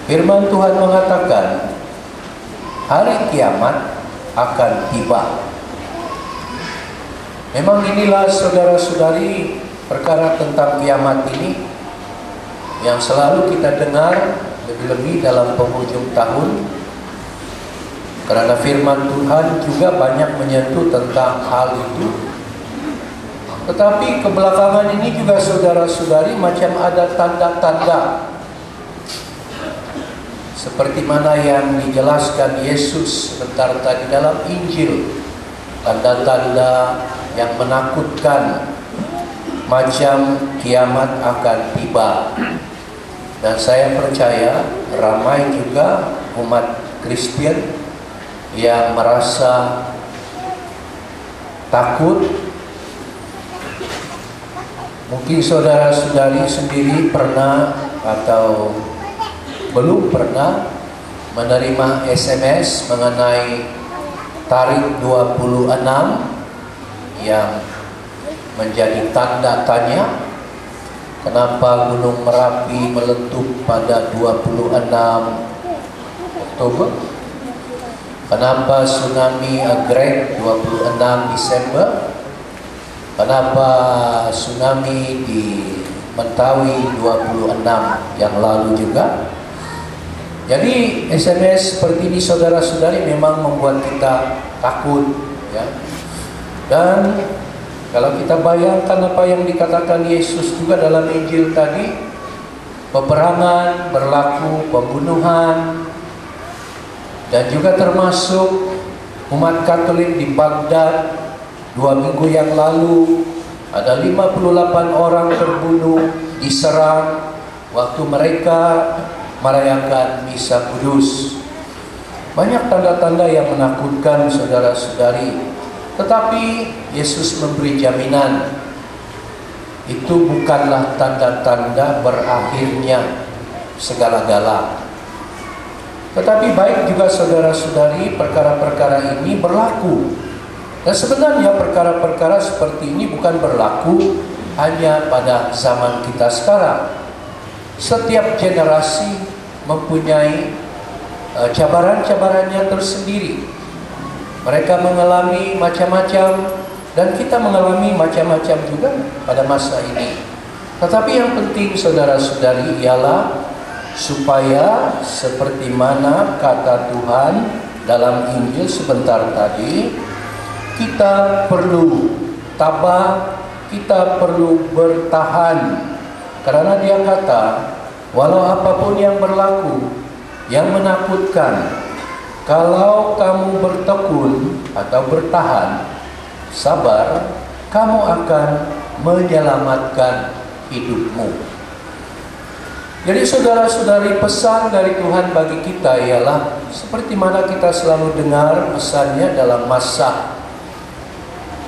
Firman Tuhan mengatakan hari kiamat akan tiba. Memang inilah saudara-saudari perkara tentang kiamat ini yang selalu kita dengar, lebih-lebih dalam penghujung tahun, karena firman Tuhan juga banyak menyentuh tentang hal itu. Tetapi kebelakangan ini juga saudara-saudari macam ada tanda-tanda seperti mana yang dijelaskan Yesus sebentar tadi dalam Injil. Tanda-tanda yang menakutkan, macam kiamat akan tiba. Dan saya percaya ramai juga umat Kristen yang merasa takut. Mungkin saudara-saudari sendiri pernah atau belum pernah menerima SMS mengenai tarik 26 yang menjadi tanda tanya. Kenapa Gunung Merapi meletup pada 26 Oktober? Kenapa tsunami Agrek 26 Desember? Kenapa tsunami di Mentawai 26 yang lalu juga? Jadi SMS seperti ini saudara-saudari memang membuat kita takut, ya. Dan kalau kita bayangkan apa yang dikatakan Yesus juga dalam Injil tadi, peperangan berlaku, pembunuhan, dan juga termasuk umat Katolik di Baghdad 2 minggu yang lalu ada 58 orang terbunuh, diserang waktu mereka merayakan Misa Kudus. Banyak tanda-tanda yang menakutkan saudara-saudari. Tetapi Yesus memberi jaminan itu bukanlah tanda-tanda berakhirnya segala-gala. Tetapi baik juga saudara-saudari perkara-perkara ini berlaku. Dan sebenarnya perkara-perkara seperti ini bukan berlaku hanya pada zaman kita sekarang. Setiap generasi mempunyai cabaran-cabarannya tersendiri. Mereka mengalami macam-macam dan kita mengalami macam-macam juga pada masa ini. Tetapi yang penting saudara-saudari ialah supaya seperti mana kata Tuhan dalam Injil sebentar tadi, kita perlu tabah, kita perlu bertahan. Karena dia kata, walau apapun yang berlaku, yang menakutkan, kalau kamu bertekun atau bertahan, sabar, kamu akan menyelamatkan hidupmu. Jadi saudara-saudari, pesan dari Tuhan bagi kita ialah seperti mana kita selalu dengar pesannya dalam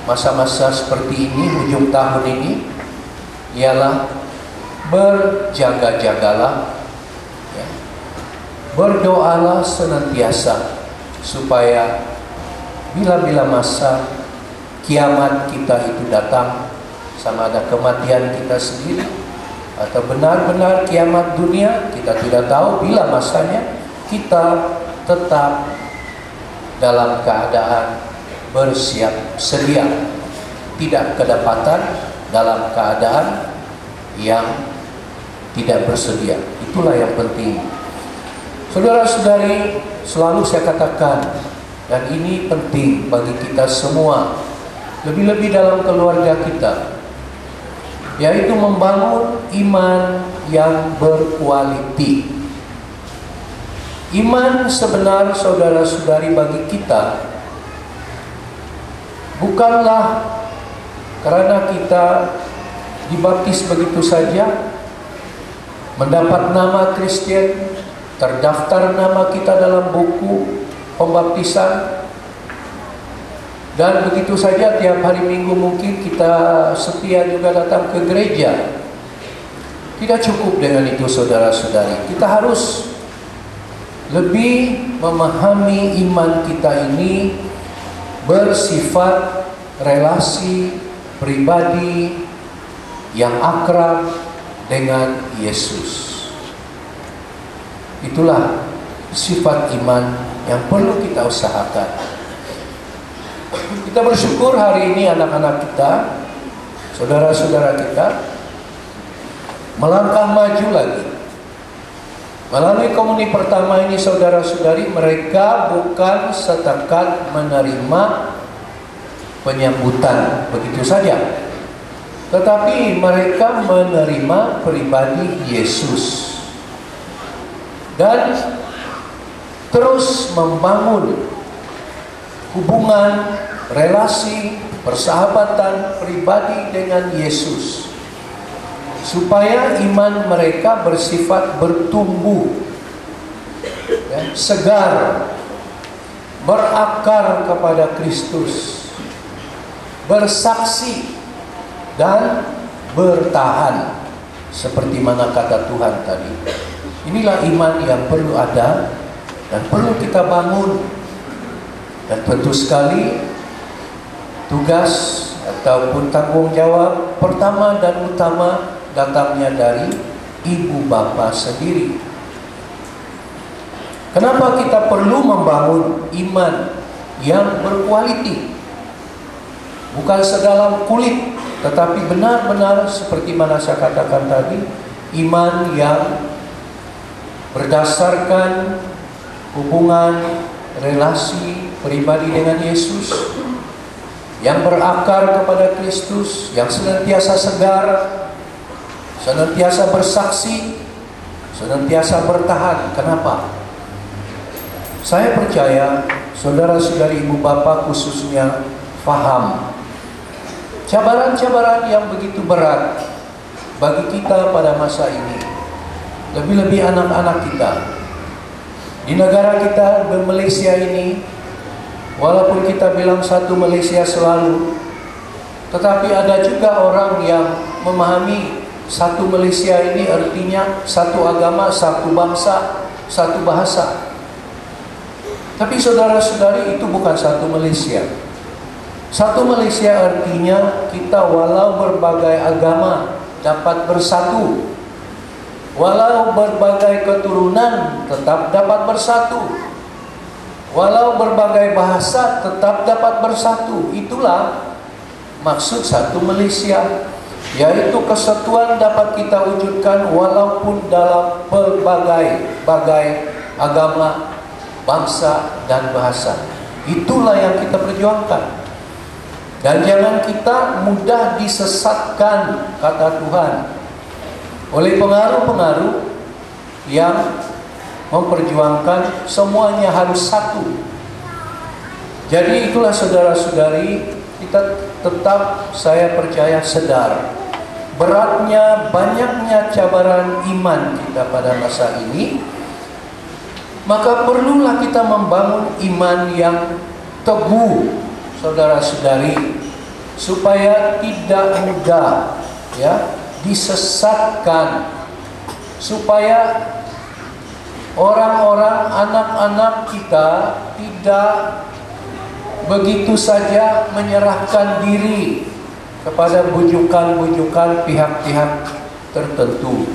masa-masa seperti ini, ujung tahun ini, ialah berjaga-jagalah, ya. Berdoalah senantiasa supaya bila-bila masa kiamat kita itu datang, sama ada kematian kita sendiri atau benar-benar kiamat dunia, kita tidak tahu bila masanya, kita tetap dalam keadaan bersiap sedia, tidak kedapatan dalam keadaan yang tidak bersedia. Itulah yang penting. Saudara-saudari, selalu saya katakan, dan ini penting bagi kita semua, lebih-lebih dalam keluarga kita, yaitu membangun iman yang berkualiti. Iman sebenar saudara-saudari bagi kita bukanlah karena kita dibaptis begitu saja, mendapat nama Kristen, terdaftar nama kita dalam buku pembaptisan, dan begitu saja tiap hari Minggu mungkin kita setia juga datang ke gereja. Tidak cukup dengan itu saudara-saudari. Kita harus lebih memahami iman kita ini bersifat relasi pribadi yang akrab dengan Yesus. Itulah sifat iman yang perlu kita usahakan. Kita bersyukur hari ini anak-anak kita, saudara-saudara kita, melangkah maju lagi. Melalui komuni pertama ini, saudara-saudari, mereka bukan setakat menerima penyambutan begitu saja, tetapi mereka menerima pribadi Yesus dan terus membangun hubungan, relasi, persahabatan pribadi dengan Yesus, supaya iman mereka bersifat bertumbuh, ya, segar, berakar kepada Kristus, bersaksi dan bertahan, seperti mana kata Tuhan tadi. Inilah iman yang perlu ada dan perlu kita bangun. Dan tentu sekali tugas ataupun tanggung jawab pertama dan utama datangnya dari ibu bapa sendiri. Kenapa kita perlu membangun iman yang berkualiti? Bukan sedalam kulit, tetapi benar-benar seperti mana saya katakan tadi, iman yang berdasarkan hubungan, relasi pribadi dengan Yesus, yang berakar kepada Kristus, yang senantiasa segar, senantiasa bersaksi, senantiasa bertahan. Kenapa? Saya percaya saudara-saudari ibu bapa khususnya faham cabaran-cabaran yang begitu berat bagi kita pada masa ini, lebih-lebih anak-anak kita. Di negara kita, di Malaysia ini, walaupun kita bilang satu Malaysia selalu, tetapi ada juga orang yang memahami satu Malaysia ini artinya satu agama, satu bangsa, satu bahasa. Tapi saudara-saudari, itu bukan satu Malaysia. Satu Malaysia artinya kita walau berbagai agama dapat bersatu, walau berbagai keturunan tetap dapat bersatu, walau berbagai bahasa tetap dapat bersatu. Itulah maksud satu Malaysia, yaitu kesatuan dapat kita wujudkan walaupun dalam berbagai agama, bangsa dan bahasa. Itulah yang kita perjuangkan. Dan jangan kita mudah disesatkan, kata Tuhan, oleh pengaruh-pengaruh yang memperjuangkan semuanya harus satu. Jadi itulah saudara-saudari, kita tetap, saya percaya, sadar beratnya, banyaknya cabaran iman kita pada masa ini. Maka perlulah kita membangun iman yang teguh, saudara-saudari, supaya tidak mudah disesatkan, supaya orang-orang, anak-anak kita tidak begitu saja menyerahkan diri kepada bujukan-bujukan pihak-pihak tertentu.